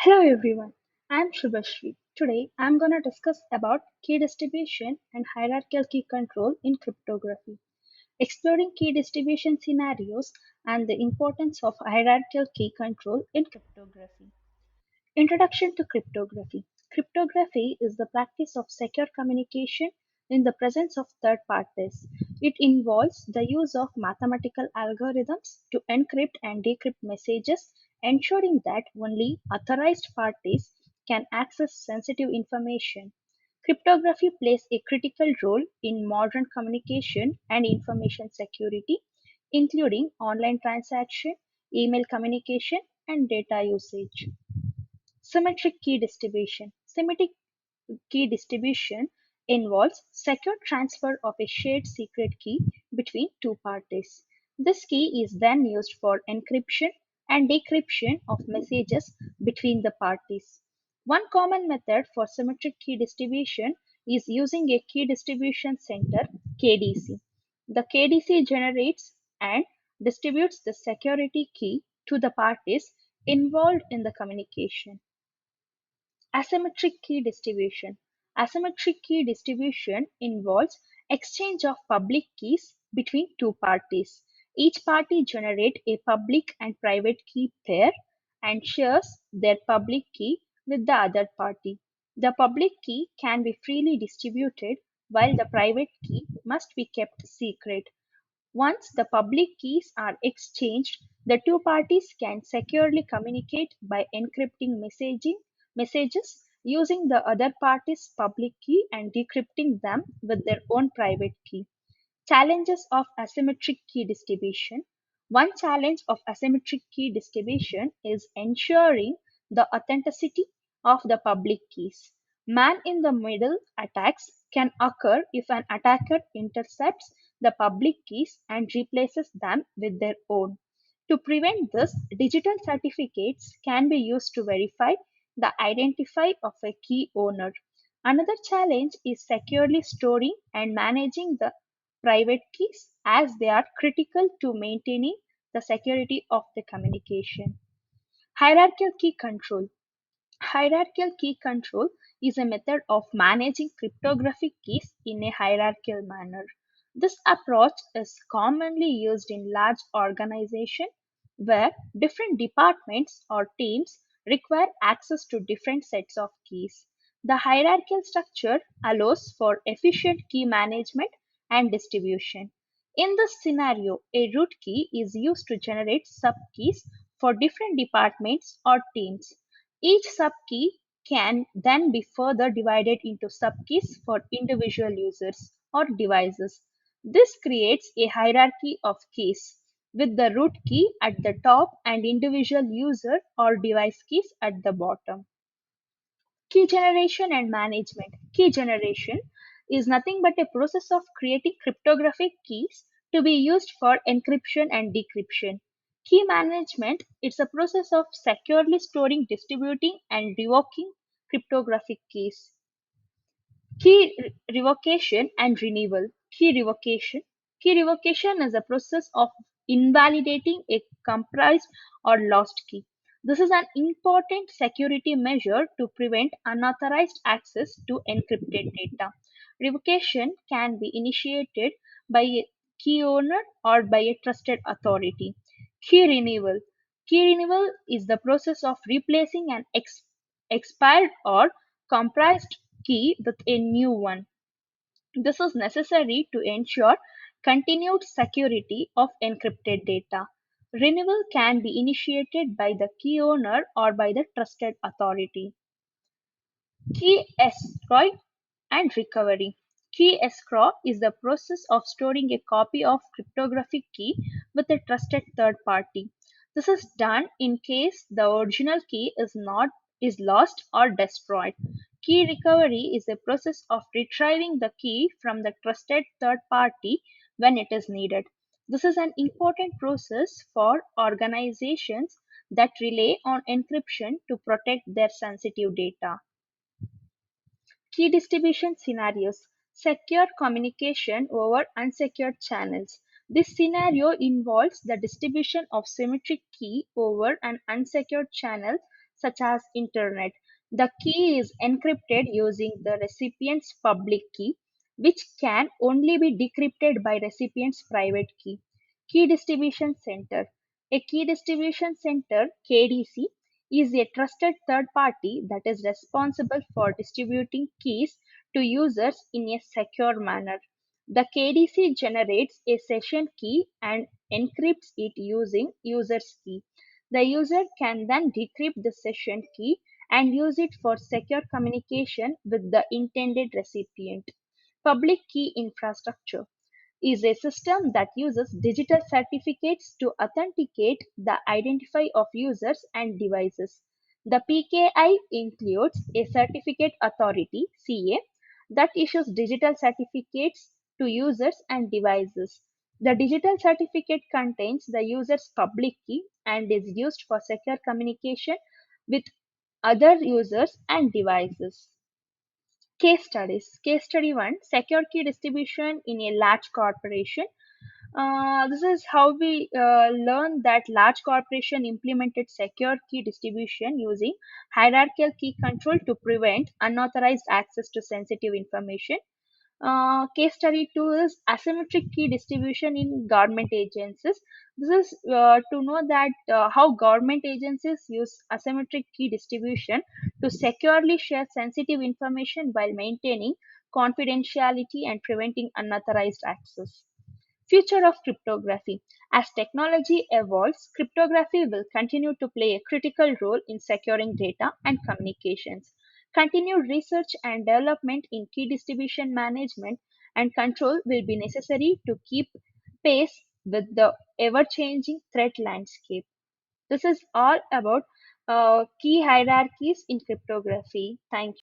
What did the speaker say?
Hello everyone, I'm Shubhashri. Today I'm going to discuss about key distribution and hierarchical key control in cryptography, exploring key distribution scenarios and the importance of hierarchical key control in cryptography. Introduction to cryptography. Cryptography is the practice of secure communication in the presence of third parties. It involves the use of mathematical algorithms to encrypt and decrypt messages, ensuring that only authorized parties can access sensitive information. Cryptography plays a critical role in modern communication and information security, including online transaction, email communication, and data usage. Symmetric key distribution. Symmetric key distribution involves secure transfer of a shared secret key between two parties. This key is then used for encryption and decryption of messages between the parties. One common method for symmetric key distribution is using a key distribution center KDC. The KDC generates and distributes the security key to the parties involved in the communication. Asymmetric key distribution. Asymmetric key distribution involves exchange of public keys between two parties. Each party generates a public and private key pair and shares their public key with the other party. The public key can be freely distributed while the private key must be kept secret. Once the public keys are exchanged, the two parties can securely communicate by encrypting messages using the other party's public key and decrypting them with their own private key. Challenges of asymmetric key distribution. One challenge of asymmetric key distribution is ensuring the authenticity of the public keys. Man in the middle attacks can occur if an attacker intercepts the public keys and replaces them with their own. To prevent this, digital certificates can be used to verify the identity of a key owner. Another challenge is securely storing and managing the private keys as they are critical to maintaining the security of the communication. Hierarchical key control. Hierarchical key control is a method of managing cryptographic keys in a hierarchical manner. This approach is commonly used in large organizations where different departments or teams require access to different sets of keys. The hierarchical structure allows for efficient key management and distribution. In this scenario, a root key is used to generate subkeys for different departments or teams. Each subkey can then be further divided into subkeys for individual users or devices. This creates a hierarchy of keys, with the root key at the top and individual user or device keys at the bottom. Key generation and management. Key generation is nothing but a process of creating cryptographic keys to be used for encryption and decryption. Key management is a process of securely storing, distributing, and revoking cryptographic keys. Revocation and renewal. Key revocation. Key revocation is a process of invalidating a comprised or lost key. This is an important security measure to prevent unauthorized access to encrypted data. Revocation can be initiated by a key owner or by a trusted authority. Key renewal. Key renewal is the process of replacing an expired or comprised key with a new one. This is necessary to ensure continued security of encrypted data. Renewal can be initiated by the key owner or by the trusted authority. Key escrow and recovery. Key escrow is the process of storing a copy of cryptographic key with a trusted third party. This is done in case the original key is lost or destroyed. Key recovery is a process of retrieving the key from the trusted third party when it is needed. This is an important process for organizations that rely on encryption to protect their sensitive data. Key distribution scenarios. Secure communication over unsecured channels. This scenario involves the distribution of symmetric key over an unsecured channel such as internet. The key is encrypted using the recipient's public key, which can only be decrypted by recipient's private key. Key distribution center. A key distribution center (KDC) is a trusted third party that is responsible for distributing keys to users in a secure manner. The KDC generates a session key and encrypts it using user's key. The user can then decrypt the session key and use it for secure communication with the intended recipient. Public key infrastructure is a system that uses digital certificates to authenticate the identity of users and devices. The PKI includes a certificate authority (CA) that issues digital certificates to users and devices. The digital certificate contains the user's public key and is used for secure communication with other users and devices. Case studies. Case study 1: secure key distribution in a large corporation. This is how we learn that large corporation implemented secure key distribution using hierarchical key control to prevent unauthorized access to sensitive information. Case study 2 is asymmetric key distribution in government agencies. This is to know that how government agencies use asymmetric key distribution to securely share sensitive information while maintaining confidentiality and preventing unauthorized access. Future of cryptography. As technology evolves, cryptography will continue to play a critical role in securing data and communications. Continued research and development in key distribution management and control will be necessary to keep pace with the ever changing threat landscape. This is all about key hierarchies in cryptography. Thank you.